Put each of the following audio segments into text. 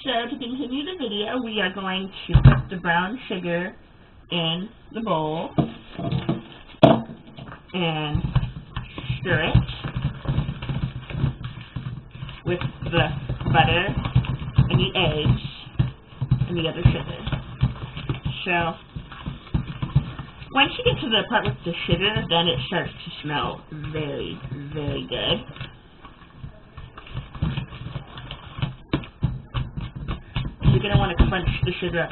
So to continue the video, we are going to put the brown sugar in the bowl and stir it with the butter and the eggs and the other sugar. So once you get to the part with the sugar, then it starts to smell very, very good. You're going to want to crunch the sugar up,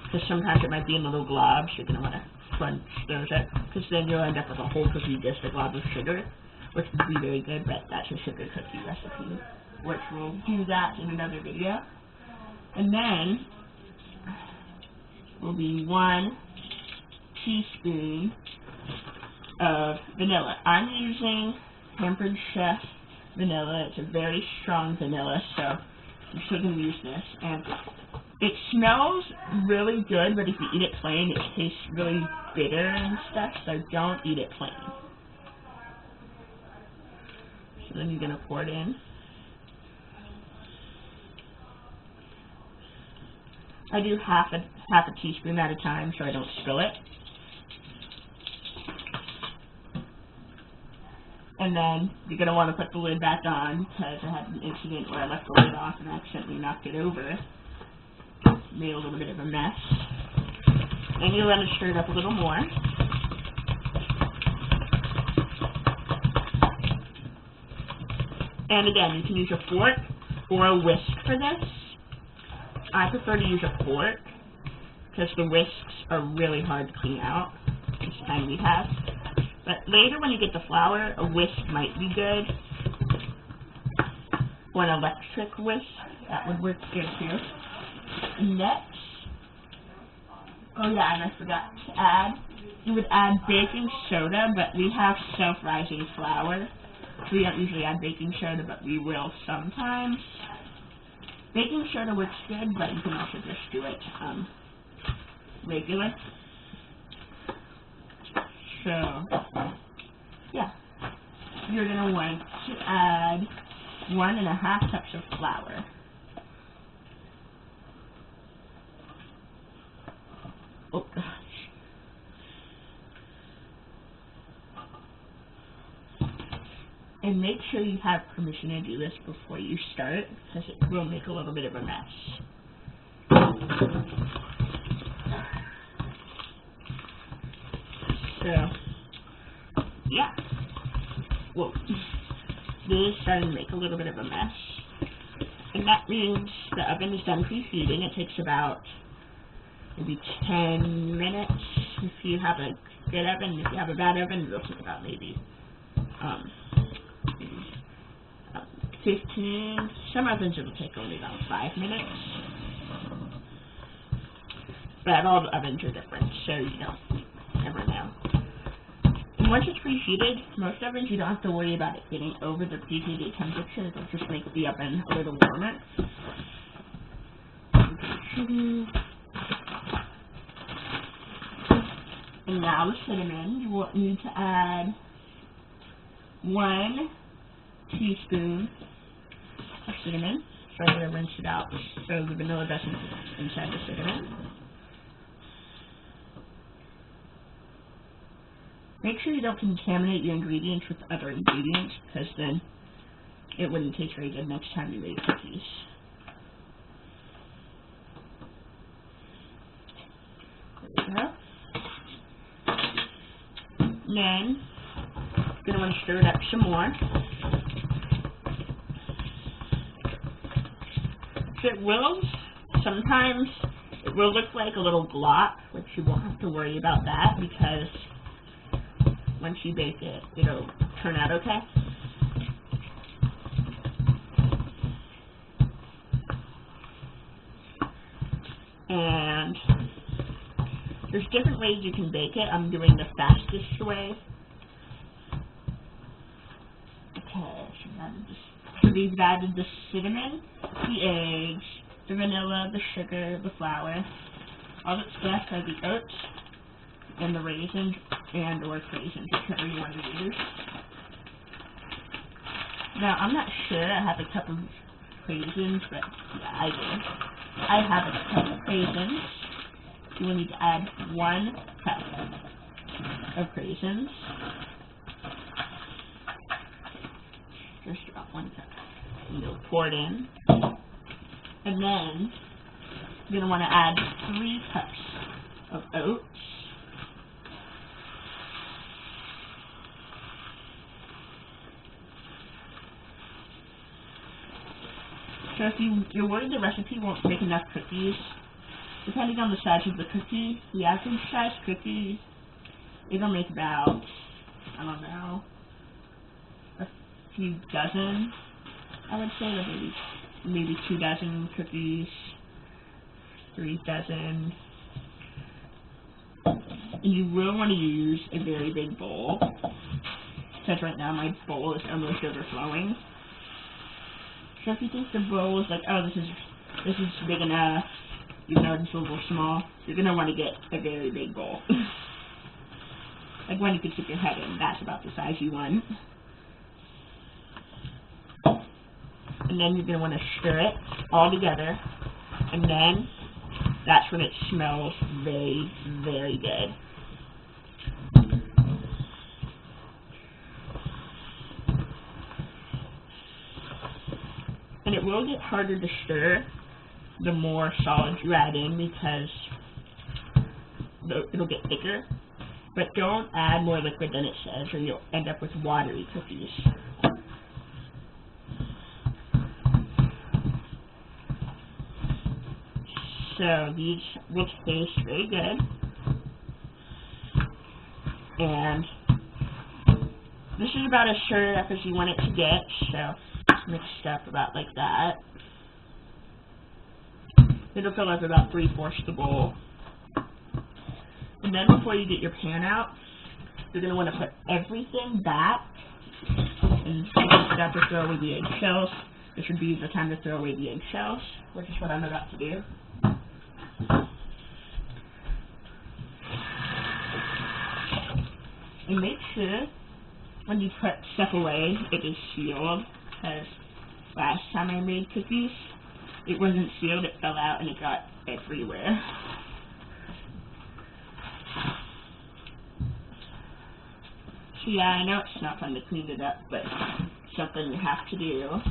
because sometimes it might be in little globs. You're going to want to crunch those up, because then you'll end up with a whole cookie, just a glob of sugar, which would be very good, but that's a sugar cookie recipe, which we'll do that in another video. And then will be 1 teaspoon of vanilla. I'm using Pampered Chef vanilla. It's a very strong vanilla, so you still can use this. And it smells really good, but if you eat it plain, it tastes really bitter and stuff, so don't eat it plain. So then you're going to pour it in. I do half a teaspoon at a time so I don't spill it. And then you're going to want to put the lid back on, because I had an incident where I left the lid off and accidentally knocked it over. Made a little bit of a mess. And you'll want to stir it up a little more. And again, you can use a fork or a whisk for this. I prefer to use a fork, because the whisks are really hard to clean out, this time we have. But later when you get the flour, a whisk might be good. Or an electric whisk, that would work good too. Next, oh yeah, and I forgot to add, you would add baking soda, but we have self-rising flour, so we don't usually add baking soda, but we will sometimes. Baking soda works good, but you can also just do it regular. So, yeah, you're going to want to add 1.5 cups of flour. Oh gosh. And make sure you have permission to do this before you start, because it will make a little bit of a mess. So, yeah. Whoa. This is starting to make a little bit of a mess. And that means the oven is done preheating. It takes about maybe 10 minutes if you have a good oven. If you have a bad oven, it'll take about maybe 15. Some ovens it'll take only about 5 minutes. But all the ovens are different, so you don't never know. And once it's preheated, most ovens you don't have to worry about it getting over the preheated temperature. It'll just make the oven a little warmer. And now the cinnamon, you will need to add 1 teaspoon of cinnamon. So I'm going to rinse it out so the vanilla doesn't get inside the cinnamon. Make sure you don't contaminate your ingredients with other ingredients, because then it wouldn't taste very good next time you make cookies. There we go. And then you're going to want to stir it up some more. Sometimes it will look like a little glop, which you won't have to worry about that, because once you bake it, it'll turn out okay. And there's different ways you can bake it. I'm doing the fastest way. Okay, so we've added the cinnamon, the eggs, the vanilla, the sugar, the flour. All that's left are the oats and the raisins or craisins, whichever you want to use. Now, I'm not sure. I have a cup of raisins, but yeah, I do. I have a cup of raisins. You will need to add 1 cup of raisins. Just about 1 cup. And you'll pour it in. And then you're going to want to add 3 cups of oats. So if you're worried the recipe won't make enough cookies, depending on the size of the cookie, the average size cookie, it'll make about, I don't know, a few dozen, I would say, like maybe 2 dozen cookies, 3 dozen. And you will want to use a very big bowl, because right now my bowl is almost overflowing. So if you think the bowl is like, oh, this is big enough, even though it's a little small, you're going to want to get a very big bowl. Like one you could stick your head in, that's about the size you want. And then you're going to want to stir it all together, and then that's when it smells very, very good. And it will get harder to stir the more solids you add in, because it'll get thicker. But don't add more liquid than it says, or you'll end up with watery cookies. So these will taste very good. And this is about as stirred up as you want it to get, so it's mixed up about like that. It'll fill up about 3/4 the bowl. And then before you get your pan out, you're going to want to put everything back. And start to throw away the eggshells. This would be the time to throw away the eggshells, which is what I'm about to do. And make sure when you put stuff away, it is sealed, because last time I made cookies, it wasn't sealed, it fell out, and it got everywhere. So yeah, I know it's not fun to clean it up, but it's something you have to do.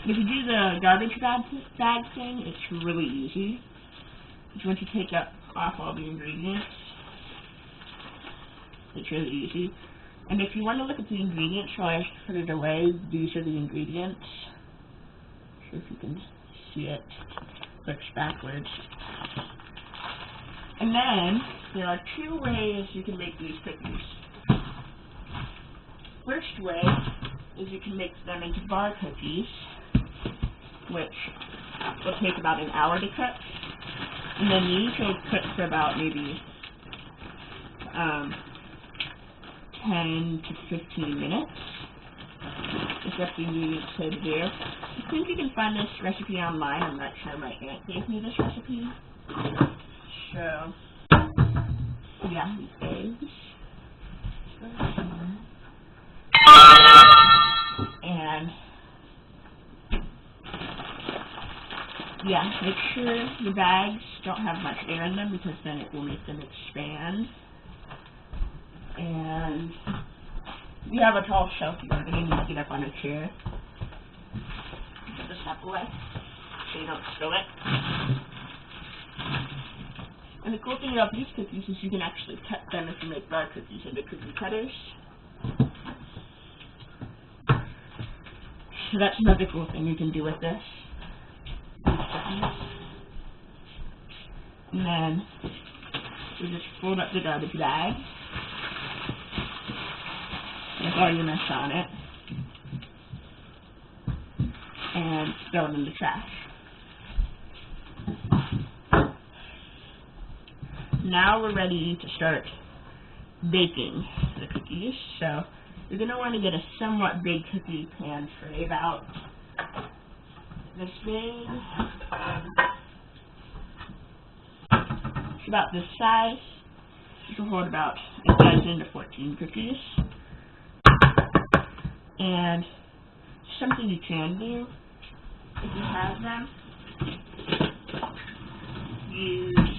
If you do the garbage bag thing, it's really easy. Because once you take off all the ingredients, it's really easy. And if you want to look at the ingredients while I put it away, these are the ingredients. So if you can see it, looks backwards. And then, there are 2 ways you can make these cookies. First way is you can make them into bar cookies, which will take about an hour to cook. And then these will cook for about maybe 10 to 15 minutes. It's up to you to do. I think you can find this recipe online. I'm not sure, my aunt gave me this recipe. So, yeah, the eggs. And, yeah, make sure the bags don't have much air in them, because then it will make them expand. And if you have a tall shelf, you're going to need to get up on a chair. Put the stuff away so you don't spill it. And the cool thing about these cookies is you can actually cut them if you make bar cookies into cookie cutters. So that's another cool thing you can do with this. And then you just fold up the garbage bag with all your mess on it, and throw it in the trash. Now we're ready to start baking the cookies. So you're going to want to get a somewhat big cookie pan tray, about this big. It's about this size. It will hold about a dozen to 14 cookies. And something you can do if you have them. Use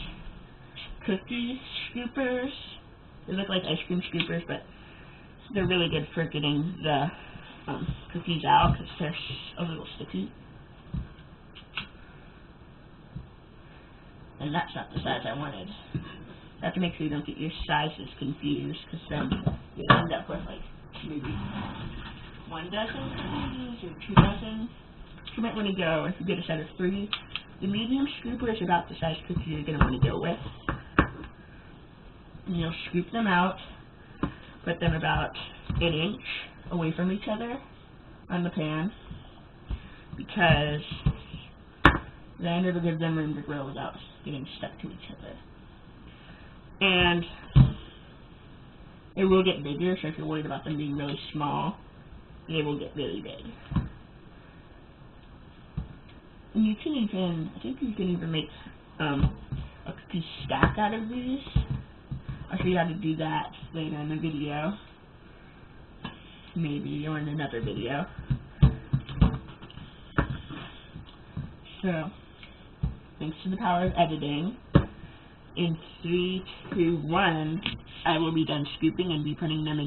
cookie scoopers. They look like ice cream scoopers, but they're really good for getting the cookies out because they're a little sticky. And that's not the size I wanted. You have to make sure you don't get your sizes confused, because then you end up with like maybe 1 dozen cookies or 2 dozen. You might want to go, if you get a set of 3, the medium scooper is about the size cookie you're going to want to go with. And you'll scoop them out, put them about 1 inch away from each other on the pan, because then it'll give them room to grow without getting stuck to each other. And it will get bigger, so if you're worried about them being really small, they will get really big. And you can even, I think you can even make a cookie stack out of these. I'll show you how to do that later in the video, maybe, or in another video. So, thanks to the power of editing, in 3, 2, 1, I will be done scooping and be putting them in